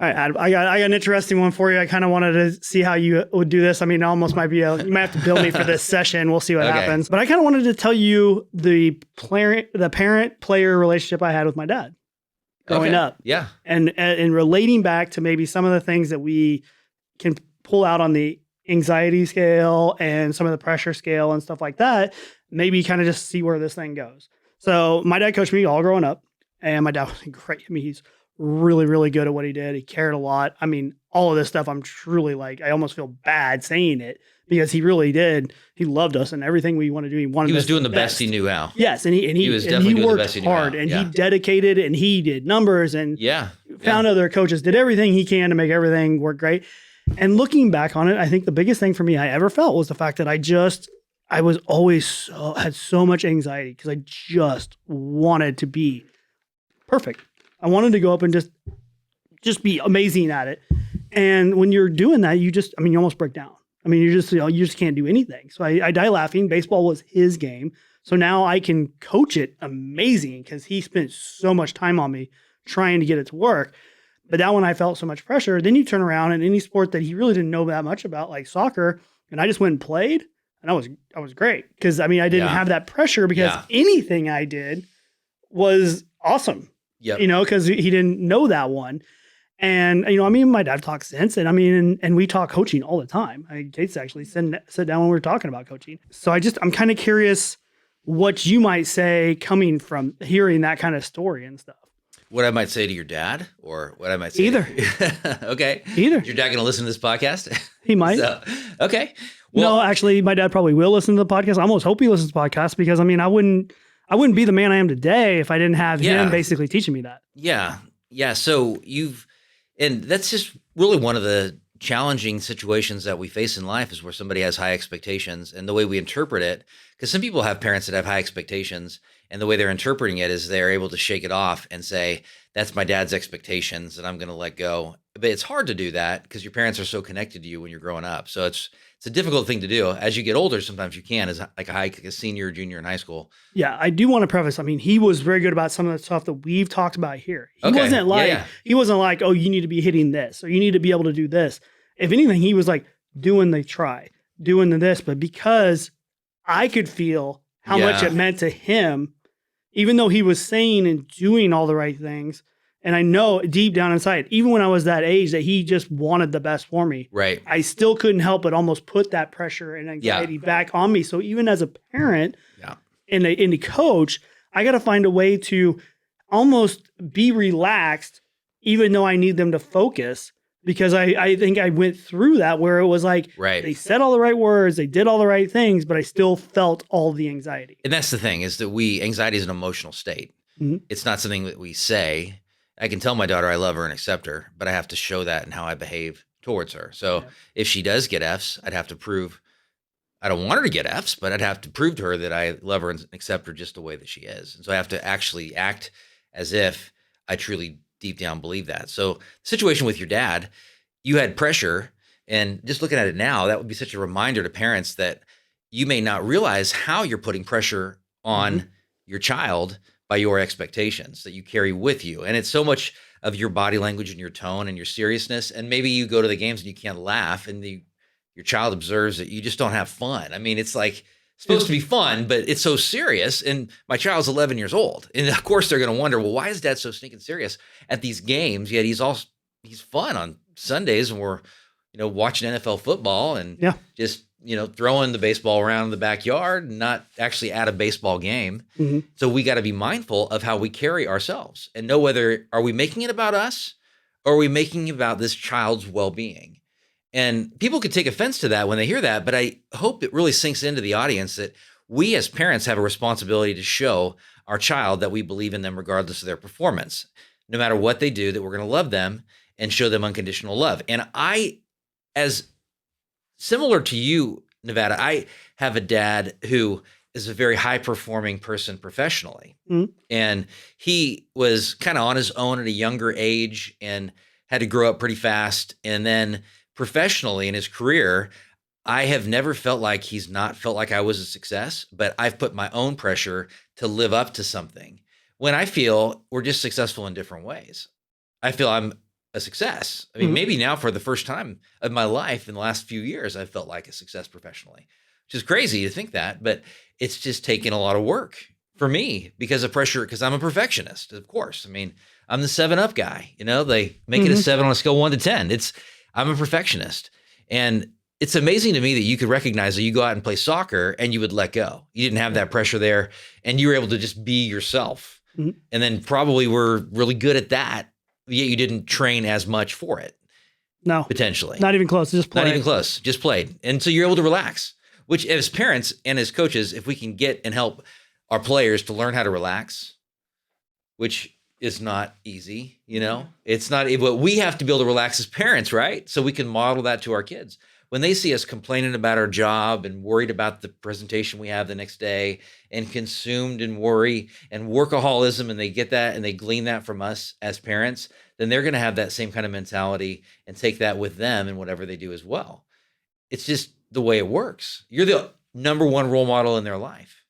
right, Adam, I got an interesting one for you. I kind of wanted to see how you would do this. I mean, it almost might be you might have to bill me for this session. We'll see what happens. But I kind of wanted to tell you the parent-player relationship I had with my dad growing up. Yeah. And relating back to maybe some of the things that we can pull out on the anxiety scale and some of the pressure scale and stuff like that, maybe kind of just see where this thing goes. So my dad coached me all growing up, and my dad was great. I mean, he's really, really good at what he did. He cared a lot. I mean, all of this stuff, I'm truly like, I almost feel bad saying it because he really did. He loved us and everything we want to do. He was doing the best he knew how. Yes. And he was definitely doing the best he knew hard and he dedicated and he did numbers and found other coaches, did everything he can to make everything work great. And looking back on it, I think the biggest thing for me I ever felt was the fact that I was always had so much anxiety because I just wanted to be perfect. I wanted to go up and just be amazing at it. And when you're doing that, you almost break down. I mean, you just can't do anything. So I die laughing. Baseball was his game. So now I can coach it amazing because he spent so much time on me trying to get it to work. But that one I felt so much pressure. Then you turn around and any sport that he really didn't know that much about, like soccer, and I just went and played, and I was great. Because I didn't have that pressure because anything I did was awesome. Yep. Because he didn't know that one. And, my dad talks sense and we talk coaching all the time. Kate's actually sit down when we were talking about coaching. So I'm kind of curious what you might say coming from hearing that kind of story and stuff. What I might say to your dad or what I might say either. Okay. Either. Is your dad going to listen to this podcast? He might. Okay. Well, no, actually my dad probably will listen to the podcast. I almost hope he listens to the podcast because I wouldn't be the man I am today if I didn't have him basically teaching me that. Yeah. Yeah. So and that's just really one of the challenging situations that we face in life is where somebody has high expectations and the way we interpret it, because some people have parents that have high expectations and the way they're interpreting it is they're able to shake it off and say, that's my dad's expectations and I'm going to let go. But it's hard to do that because your parents are so connected to you when you're growing up. So it's a difficult thing to do. As you get older, sometimes you can, as like a senior or junior in high school. Yeah, I do want to preface. He was very good about some of the stuff that we've talked about here. He wasn't like, oh, you need to be hitting this or you need to be able to do this. If anything, he was like doing this, but because I could feel how much it meant to him, even though he was saying and doing all the right things. And I know deep down inside, even when I was that age, that he just wanted the best for me. Right. I still couldn't help but almost put that pressure and anxiety back on me. So even as a parent and a coach, I got to find a way to almost be relaxed, even though I need them to focus. Because I think I went through that where it was like they said all the right words, they did all the right things, but I still felt all the anxiety. And that's the thing is that anxiety is an emotional state. Mm-hmm. It's not something that we say. I can tell my daughter I love her and accept her, but I have to show that in how I behave towards her. So if she does get Fs, I'd have to prove, I don't want her to get Fs, but I'd have to prove to her that I love her and accept her just the way that she is. And so I have to actually act as if I truly deep down believe that. So the situation with your dad, you had pressure, and just looking at it now, that would be such a reminder to parents that you may not realize how you're putting pressure on your child by your expectations that you carry with you. And it's so much of your body language and your tone and your seriousness. And maybe you go to the games and you can't laugh and your child observes that you just don't have fun. It's like supposed to be fun, but it's so serious. And my child's 11 years old. And of course they're going to wonder, well, why is dad so stinking serious at these games? Yet he's fun on Sundays and we're, watching NFL football and just, throwing the baseball around in the backyard and not actually at a baseball game. Mm-hmm. So we got to be mindful of how we carry ourselves and know whether are we making it about us or are we making it about this child's well-being? And people could take offense to that when they hear that, but I hope it really sinks into the audience that we as parents have a responsibility to show our child that we believe in them regardless of their performance. No matter what they do, that we're going to love them and show them unconditional love. And as similar to you, Nevada, I have a dad who is a very high-performing person professionally. Mm-hmm. And he was kind of on his own at a younger age and had to grow up pretty fast. And then professionally in his career, I have never felt like he's not felt like I was a success, but I've put my own pressure to live up to something when I feel we're just successful in different ways. I feel I'm a success. I mean, maybe now for the first time of my life in the last few years, I felt like a success professionally, which is crazy to think that, but it's just taken a lot of work for me because of pressure, because I'm a perfectionist, of course. I mean, I'm the 7-up guy, they make it a 7 on a scale of 1 to 10. I'm a perfectionist. And it's amazing to me that you could recognize that you go out and play soccer and you would let go. You didn't have that pressure there and you were able to just be yourself. And then probably were really good at that, yet you didn't train as much for it. No. Potentially. Not even close. Just played. Not even close. Just played. And so you're able to relax, which as parents and as coaches, if we can get and help our players to learn how to relax, which is not easy, it's not, but we have to be able to relax as parents, right? So we can model that to our kids. When they see us complaining about our job and worried about the presentation we have the next day and consumed in worry and workaholism, and they get that and they glean that from us as parents, then they're going to have that same kind of mentality and take that with them in whatever they do as well. It's just the way it works. You're the number one role model in their life.